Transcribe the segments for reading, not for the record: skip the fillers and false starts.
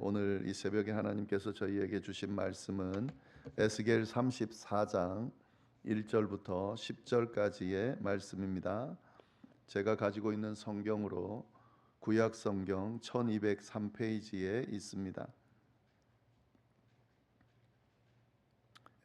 오늘 이 새벽에 하나님께서 저희에게 주신 말씀은 에스겔 34장 1절부터 10절까지의 말씀입니다. 제가 가지고 있는 성경으로 구약 성경 1203페이지에 있습니다.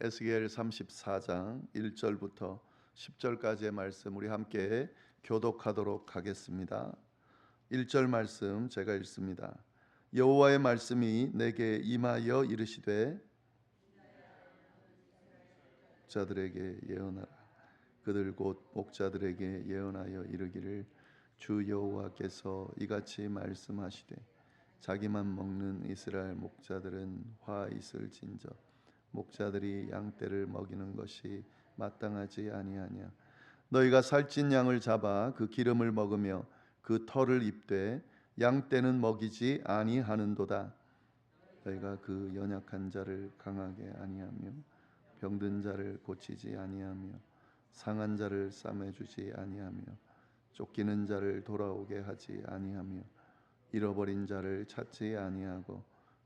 에스겔 34장 1절부터 10절까지의 말씀 우리 함께 교독하도록 하겠습니다. 1절 말씀 제가 읽습니다. 여호와의 말씀이 내게 임하여 이르시되 목자들에게 예언하라. 그들 곧 목자들에게 예언하여 이르기를 주 여호와께서 이같이 말씀하시되 자기만 먹는 이스라엘 목자들은 화 있을진저 목자들이 양떼를 먹이는 것이 마땅하지 아니하냐. 너희가 살찐 양을 잡아 그 기름을 먹으며 그 털을 입되 양떼는 먹이지 아니하는도다. 너희가 그 연약한 자를 강하게 아니하며 병든 자를 고치지 아니하며 상한 자를 싸매주지 아니하며 쫓기는 자를 돌아오게 하지 아니하며 잃어버린 자를 찾지 아니하고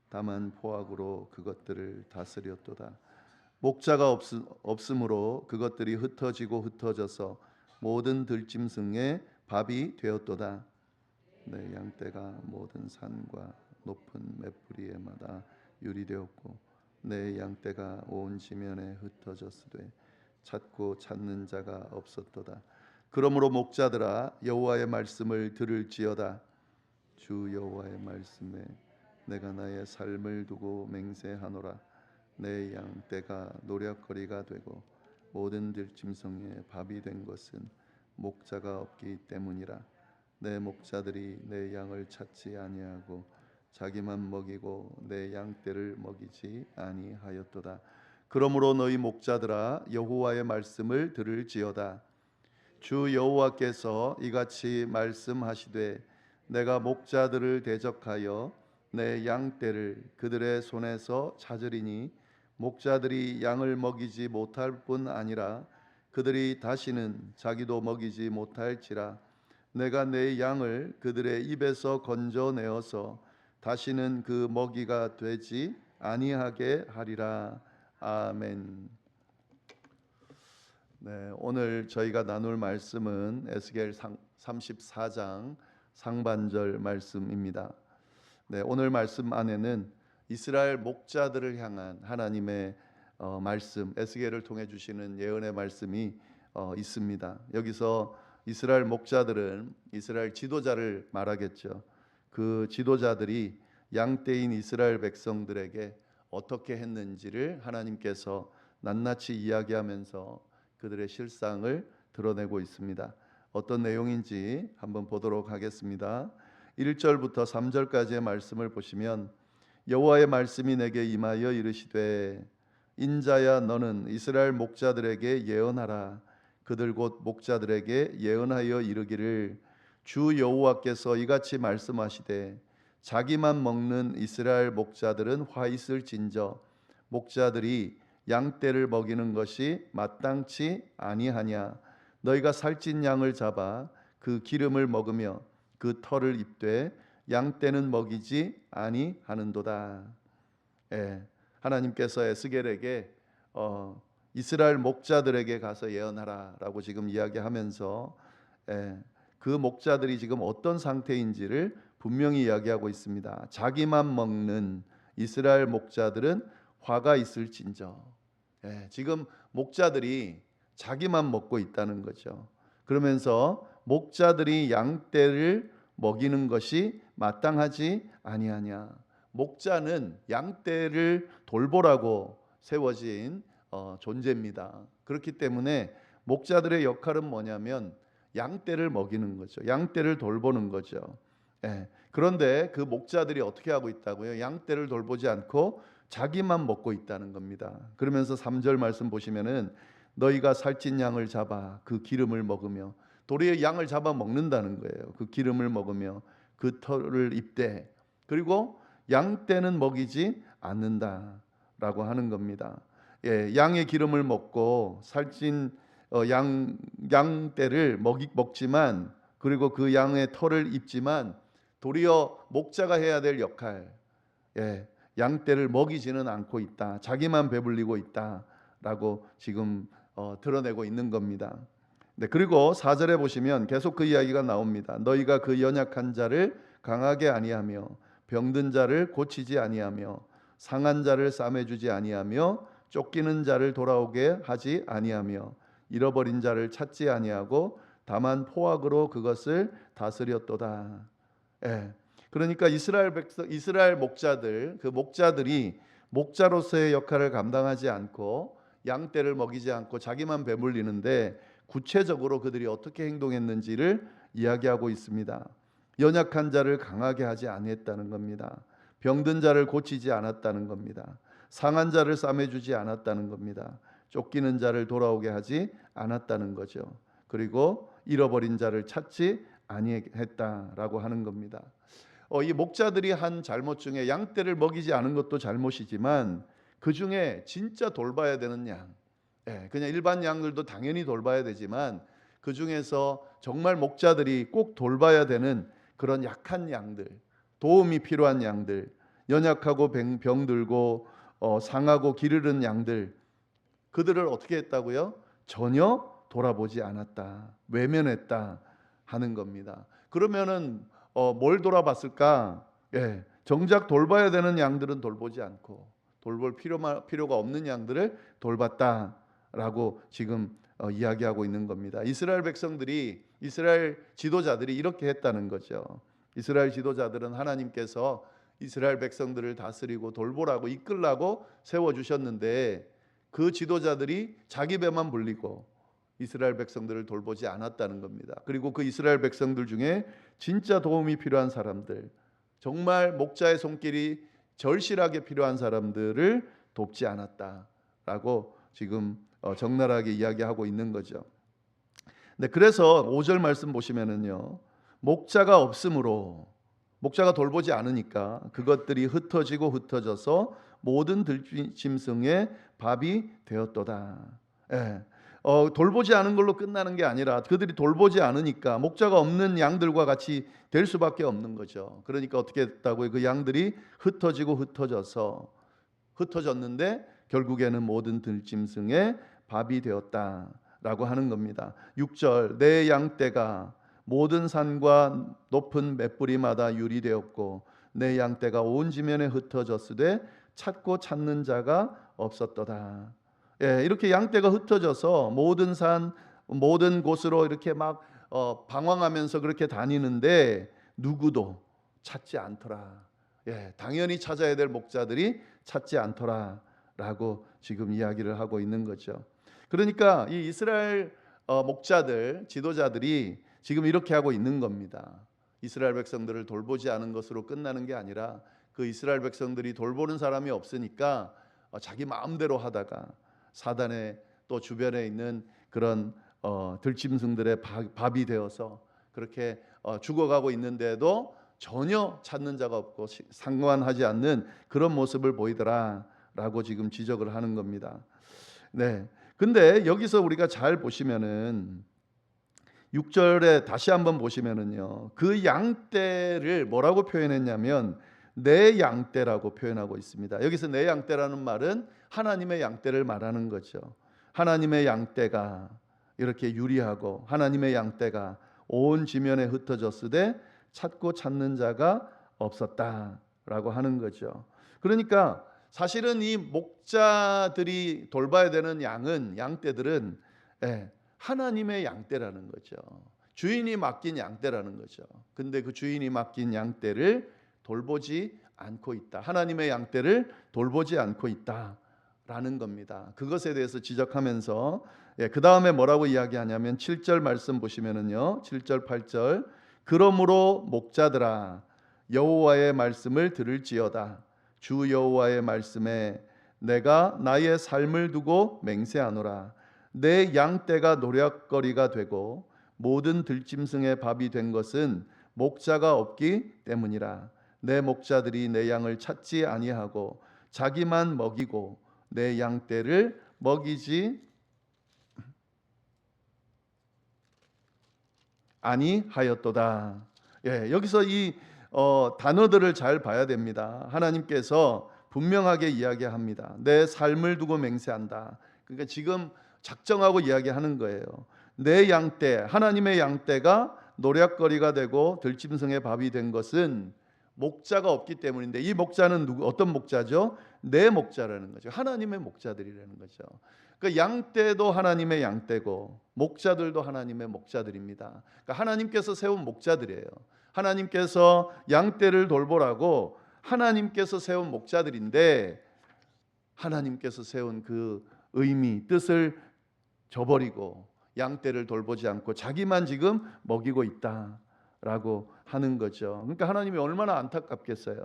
다만 포악으로 그것들을 다스렸도다. 목자가 없으므로 그것들이 흩어지고 흩어져서 모든 들짐승의 밥이 되었도다. 내 양떼가 모든 산과 높은 맷뿌리에마다 유리되었고 내 양떼가 온 지면에 흩어졌으되 찾고 찾는 자가 없었도다. 그러므로 목자들아 여호와의 말씀을 들을지어다. 주 여호와의 말씀에 내가 나의 삶을 두고 맹세하노라. 내 양떼가 노략거리가 되고 모든 들짐승의 밥이 된 것은 목자가 없기 때문이라. 내 목자들이 내 양을 찾지 아니하고 자기만 먹이고 내 양떼를 먹이지 아니하였도다. 그러므로 너희 목자들아 여호와의 말씀을 들을지어다. 주 여호와께서 이같이 말씀하시되 내가 목자들을 대적하여 내 양떼를 그들의 손에서 찾으리니 목자들이 양을 먹이지 못할 뿐 아니라 그들이 다시는 자기도 먹이지 못할지라. 내가 내 양을 그들의 입에서 건져내어서 다시는 그 먹이가 되지 아니하게 하리라. 아멘. 네, 오늘 저희가 나눌 말씀은 에스겔 34장 상반절 말씀입니다. 네, 오늘 말씀 안에는 이스라엘 목자들을 향한 하나님의 말씀, 에스겔을 통해 주시는 예언의 말씀이 있습니다. 여기서 이스라엘 목자들은 이스라엘 지도자를 말하겠죠. 그 지도자들이 양떼인 이스라엘 백성들에게 어떻게 했는지를 하나님께서 낱낱이 이야기하면서 그들의 실상을 드러내고 있습니다. 어떤 내용인지 한번 보도록 하겠습니다. 1절부터 3절까지의 말씀을 보시면 여호와의 말씀이 내게 임하여 이르시되 인자야 너는 이스라엘 목자들에게 예언하라. 그들 곧 목자들에게 예언하여 이르기를 주 여호와께서 이같이 말씀하시되 자기만 먹는 이스라엘 목자들은 화 있을진저 목자들이 양떼를 먹이는 것이 마땅치 아니하냐. 너희가 살찐 양을 잡아 그 기름을 먹으며 그 털을 입되 양떼는 먹이지 아니하는도다. 하나님께서 에스겔에게 이스라엘 목자들에게 가서 예언하라라고 지금 이야기하면서 그 목자들이 지금 어떤 상태인지를 분명히 이야기하고 있습니다. 자기만 먹는 이스라엘 목자들은 화가 있을진저. 지금 목자들이 자기만 먹고 있다는 거죠. 그러면서 목자들이 양떼를 먹이는 것이 마땅하지 아니하냐. 목자는 양떼를 돌보라고 세워진 존재입니다. 그렇기 때문에 목자들의 역할은 뭐냐면 양떼를 먹이는 거죠. 양떼를 돌보는 거죠. 그런데 그 목자들이 어떻게 하고 있다고요? 양떼를 돌보지 않고 자기만 먹고 있다는 겁니다. 그러면서 3절 말씀 보시면은 너희가 살찐 양을 잡아 그 기름을 먹으며, 도리어 양을 잡아 먹는다는 거예요. 그 기름을 먹으며 그 털을 입되, 그리고 양떼는 먹이지 않는다라고 하는 겁니다. 양의 기름을 먹고 살찐 양떼를 먹지만, 그리고 그 양의 털을 입지만 도리어 목자가 해야 될 역할, 양떼를 먹이지는 않고 있다. 자기만 배불리고 있다라고 지금 드러내고 있는 겁니다. 네, 그리고 4절에 보시면 계속 그 이야기가 나옵니다. 너희가 그 연약한 자를 강하게 아니하며 병든 자를 고치지 아니하며 상한 자를 싸매주지 아니하며 쫓기는 자를 돌아오게 하지 아니하며 잃어버린 자를 찾지 아니하고 다만 포악으로 그것을 다스렸도다. 그러니까 이스라엘 목자들, 그 목자들이 목자로서의 역할을 감당하지 않고 양떼를 먹이지 않고 자기만 배불리는데 구체적으로 그들이 어떻게 행동했는지를 이야기하고 있습니다. 연약한 자를 강하게 하지 아니했다는 겁니다. 병든 자를 고치지 않았다는 겁니다. 상한 자를 싸매주지 않았다는 겁니다. 쫓기는 자를 돌아오게 하지 않았다는 거죠. 그리고 잃어버린 자를 찾지 아니했다라고 하는 겁니다. 이 목자들이 한 잘못 중에 양떼를 먹이지 않은 것도 잘못이지만 그 중에 진짜 돌봐야 되는 양, 그냥 일반 양들도 당연히 돌봐야 되지만 그 중에서 정말 목자들이 꼭 돌봐야 되는 그런 약한 양들, 도움이 필요한 양들, 연약하고 병들고 상하고 기르는 양들, 그들을 어떻게 했다고요? 전혀 돌아보지 않았다, 외면했다 하는 겁니다. 그러면은 뭘 돌아봤을까? 정작 돌봐야 되는 양들은 돌보지 않고 돌볼 필요가 없는 양들을 돌봤다라고 지금 이야기하고 있는 겁니다. 이스라엘 백성들이, 이스라엘 지도자들이 이렇게 했다는 거죠. 이스라엘 지도자들은 하나님께서 이스라엘 백성들을 다스리고 돌보라고 이끌라고 세워주셨는데 그 지도자들이 자기 배만 불리고 이스라엘 백성들을 돌보지 않았다는 겁니다. 그리고 그 이스라엘 백성들 중에 진짜 도움이 필요한 사람들, 정말 목자의 손길이 절실하게 필요한 사람들을 돕지 않았다라고 지금 적나라하게 이야기하고 있는 거죠. 네, 그래서 5절 말씀 보시면은요, 목자가 없으므로, 목자가 돌보지 않으니까 그것들이 흩어지고 흩어져서 모든 들짐승의 밥이 되었도다. 돌보지 않은 걸로 끝나는 게 아니라 그들이 돌보지 않으니까 목자가 없는 양들과 같이 될 수밖에 없는 거죠. 그러니까 어떻게 했다고요? 그 양들이 흩어지고 흩어졌는데 결국에는 모든 들짐승의 밥이 되었다라고 하는 겁니다. 6절, 내 양떼가 모든 산과 높은 맷뿌리마다 유리되었고 내 양떼가 온 지면에 흩어졌으되 찾고 찾는 자가 없었도다. 이렇게 양떼가 흩어져서 모든 산, 모든 곳으로 이렇게 막 방황하면서 그렇게 다니는데 누구도 찾지 않더라. 당연히 찾아야 될 목자들이 찾지 않더라라고 지금 이야기를 하고 있는 거죠. 그러니까 이 이스라엘 목자들, 지도자들이 지금 이렇게 하고 있는 겁니다. 이스라엘 백성들을 돌보지 않은 것으로 끝나는 게 아니라 그 이스라엘 백성들이 돌보는 사람이 없으니까 자기 마음대로 하다가 사단의 또 주변에 있는 그런 들짐승들의 밥이 되어서 그렇게 죽어가고 있는데도 전혀 찾는 자가 없고 상관하지 않는 그런 모습을 보이더라라고 지금 지적을 하는 겁니다. 네. 근데 여기서 우리가 잘 보시면은 6절에 다시 한번 보시면은요, 그 양떼를 뭐라고 표현했냐면 내 양떼라고 표현하고 있습니다. 여기서 내 양떼라는 말은 하나님의 양떼를 말하는 거죠. 하나님의 양떼가 이렇게 유리하고 하나님의 양떼가 온 지면에 흩어졌으되 찾고 찾는 자가 없었다라고 하는 거죠. 그러니까 사실은 이 목자들이 돌봐야 되는 양떼들은 하나님의 양떼라는 거죠. 주인이 맡긴 양떼라는 거죠. 근데 그 주인이 맡긴 양떼를 돌보지 않고 있다. 하나님의 양떼를 돌보지 않고 있다라는 겁니다. 그것에 대해서 지적하면서 그 다음에 뭐라고 이야기하냐면 7절 말씀 보시면은요, 7절 8절, 그러므로 목자들아 여호와의 말씀을 들을지어다. 주 여호와의 말씀에 내가 나의 삶을 두고 맹세하노라. 내 양떼가 노략거리가 되고 모든 들짐승의 밥이 된 것은 목자가 없기 때문이라. 내 목자들이 내 양을 찾지 아니하고 자기만 먹이고 내 양떼를 먹이지 아니하였도다. 여기서 이 단어들을 잘 봐야 됩니다. 하나님께서 분명하게 이야기합니다. 내 삶을 두고 맹세한다. 그러니까 지금 작정하고 이야기하는 거예요. 내 양떼, 하나님의 양떼가 노략거리가 되고 들짐승의 밥이 된 것은 목자가 없기 때문인데, 이 목자는 어떤 목자죠? 내 목자라는 거죠. 하나님의 목자들이라는 거죠. 그 양떼도 하나님의 양떼고 목자들도 하나님의 목자들입니다. 그러니까 하나님께서 세운 목자들이에요. 하나님께서 양떼를 돌보라고 하나님께서 세운 목자들인데, 하나님께서 세운 그 의미, 뜻을 저버리고 양떼를 돌보지 않고 자기만 지금 먹이고 있다라고 하는 거죠. 그러니까 하나님이 얼마나 안타깝겠어요.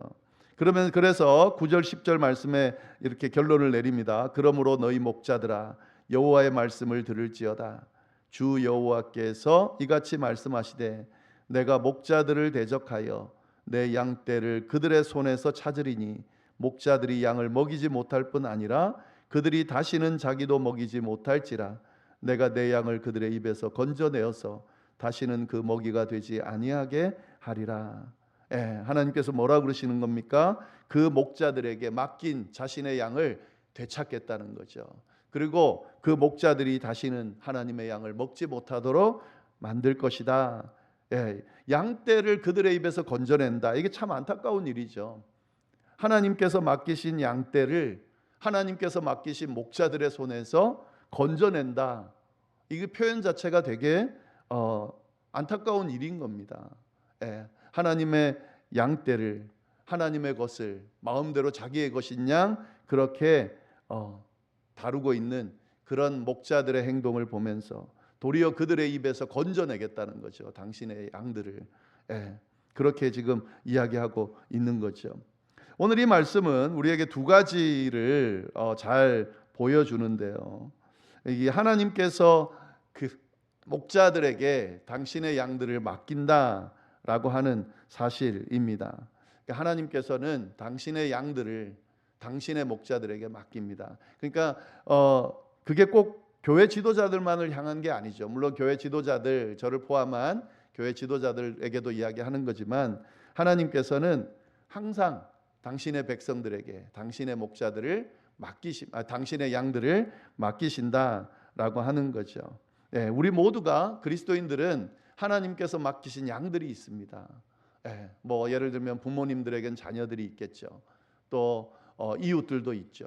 그래서 9절 10절 말씀에 이렇게 결론을 내립니다. 그러므로 너희 목자들아 여호와의 말씀을 들을지어다. 주 여호와께서 이같이 말씀하시되 내가 목자들을 대적하여 내 양떼를 그들의 손에서 찾으리니 목자들이 양을 먹이지 못할 뿐 아니라 그들이 다시는 자기도 먹이지 못할지라. 내가 내 양을 그들의 입에서 건져내어서 다시는 그 먹이가 되지 아니하게 하리라. 하나님께서 뭐라 그러시는 겁니까? 그 목자들에게 맡긴 자신의 양을 되찾겠다는 거죠. 그리고 그 목자들이 다시는 하나님의 양을 먹지 못하도록 만들 것이다. 양떼를 그들의 입에서 건져낸다. 이게 참 안타까운 일이죠. 하나님께서 맡기신 양떼를 하나님께서 맡기신 목자들의 손에서 건져낸다. 이 표현 자체가 되게 안타까운 일인 겁니다. 하나님의 양떼를, 하나님의 것을 마음대로 자기의 것인 양 그렇게 다루고 있는 그런 목자들의 행동을 보면서 도리어 그들의 입에서 건져내겠다는 거죠. 당신의 양들을. 그렇게 지금 이야기하고 있는 거죠. 오늘 이 말씀은 우리에게 두 가지를 잘 보여주는데요. 이 하나님께서 그 목자들에게 당신의 양들을 맡긴다라고 하는 사실입니다. 하나님께서는 당신의 양들을 당신의 목자들에게 맡깁니다. 그러니까 그게 꼭 교회 지도자들만을 향한 게 아니죠. 물론 교회 지도자들, 저를 포함한 교회 지도자들에게도 이야기하는 거지만 하나님께서는 항상 당신의 백성들에게 당신의 목자들을 당신의 양들을 맡기신다라고 하는 거죠. 우리 모두가 그리스도인들은 하나님께서 맡기신 양들이 있습니다. 뭐 예를 들면 부모님들에겐 자녀들이 있겠죠. 또 이웃들도 있죠.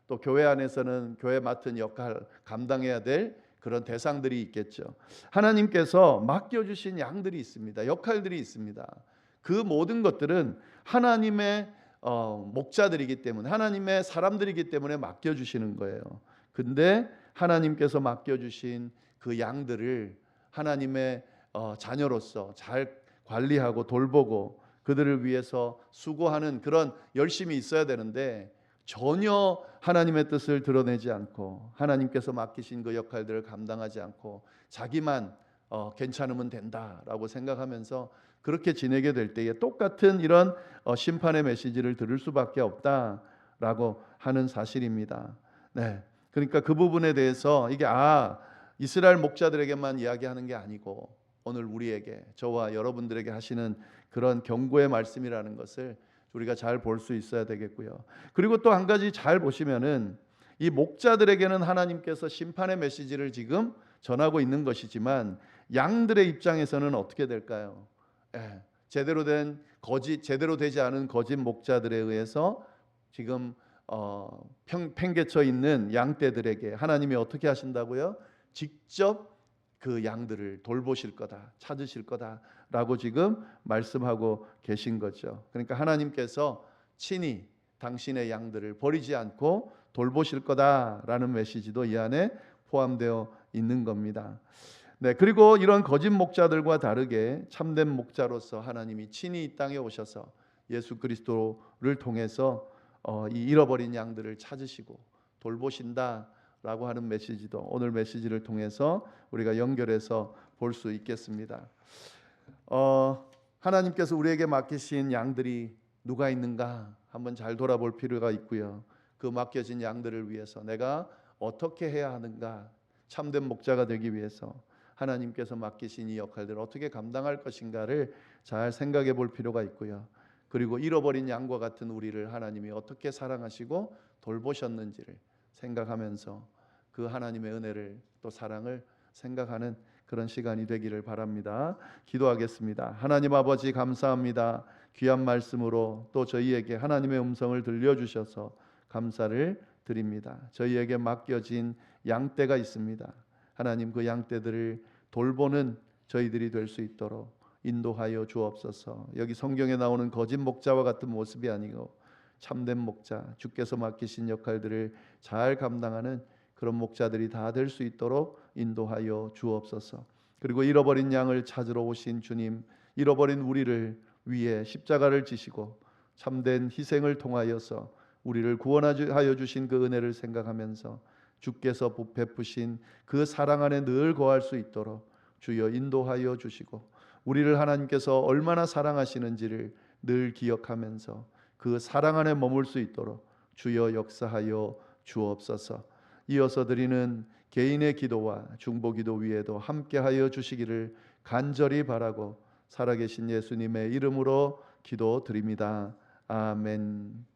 또 교회 안에서는 교회 맡은 역할 감당해야 될 그런 대상들이 있겠죠. 하나님께서 맡겨주신 양들이 있습니다. 역할들이 있습니다. 그 모든 것들은 하나님의 목자들이기 때문에, 하나님의 사람들이기 때문에 맡겨주시는 거예요. 근데 하나님께서 맡겨주신 그 양들을 하나님의 자녀로서 잘 관리하고 돌보고 그들을 위해서 수고하는 그런 열심이 있어야 되는데, 전혀 하나님의 뜻을 드러내지 않고 하나님께서 맡기신 그 역할들을 감당하지 않고 자기만 괜찮으면 된다라고 생각하면서 그렇게 지내게 될 때에 똑같은 이런 심판의 메시지를 들을 수밖에 없다라고 하는 사실입니다. 그러니까 그 부분에 대해서 이게 이스라엘 목자들에게만 이야기하는 게 아니고 오늘 우리에게, 저와 여러분들에게 하시는 그런 경고의 말씀이라는 것을 우리가 잘 볼 수 있어야 되겠고요. 그리고 또 한 가지 잘 보시면은 이 목자들에게는 하나님께서 심판의 메시지를 지금 전하고 있는 것이지만 양들의 입장에서는 어떻게 될까요? 제대로 되지 않은 거짓 목자들에 의해서 지금 팽개쳐 있는 양떼들에게 하나님이 어떻게 하신다고요? 직접 그 양들을 돌보실 거다, 찾으실 거다라고 지금 말씀하고 계신 거죠. 그러니까 하나님께서 친히 당신의 양들을 버리지 않고 돌보실 거다라는 메시지도 이 안에 포함되어 있는 겁니다. 그리고 이런 거짓 목자들과 다르게 참된 목자로서 하나님이 친히 이 땅에 오셔서 예수 그리스도를 통해서 이 잃어버린 양들을 찾으시고 돌보신다라고 하는 메시지도 오늘 메시지를 통해서 우리가 연결해서 볼 수 있겠습니다. 하나님께서 우리에게 맡기신 양들이 누가 있는가 한번 잘 돌아볼 필요가 있고요. 그 맡겨진 양들을 위해서 내가 어떻게 해야 하는가, 참된 목자가 되기 위해서 하나님께서 맡기신 이 역할들을 어떻게 감당할 것인가를 잘 생각해 볼 필요가 있고요. 그리고 잃어버린 양과 같은 우리를 하나님이 어떻게 사랑하시고 돌보셨는지를 생각하면서 그 하나님의 은혜를 또 사랑을 생각하는 그런 시간이 되기를 바랍니다. 기도하겠습니다. 하나님 아버지 감사합니다. 귀한 말씀으로 또 저희에게 하나님의 음성을 들려주셔서 감사를 드립니다. 저희에게 맡겨진 양떼가 있습니다. 하나님 그 양떼들을 돌보는 저희들이 될 수 있도록 인도하여 주옵소서. 여기 성경에 나오는 거짓 목자와 같은 모습이 아니고 참된 목자, 주께서 맡기신 역할들을 잘 감당하는 그런 목자들이 다 될 수 있도록 인도하여 주옵소서. 그리고 잃어버린 양을 찾으러 오신 주님, 잃어버린 우리를 위해 십자가를 지시고 참된 희생을 통하여서 우리를 구원하여 주신 그 은혜를 생각하면서 주께서 베푸신 그 사랑 안에 늘 거할 수 있도록 주여 인도하여 주시고, 우리를 하나님께서 얼마나 사랑하시는지를 늘 기억하면서 그 사랑 안에 머물 수 있도록 주여 역사하여 주옵소서. 이어서 드리는 개인의 기도와 중보기도 위에도 함께하여 주시기를 간절히 바라고 살아계신 예수님의 이름으로 기도드립니다. 아멘.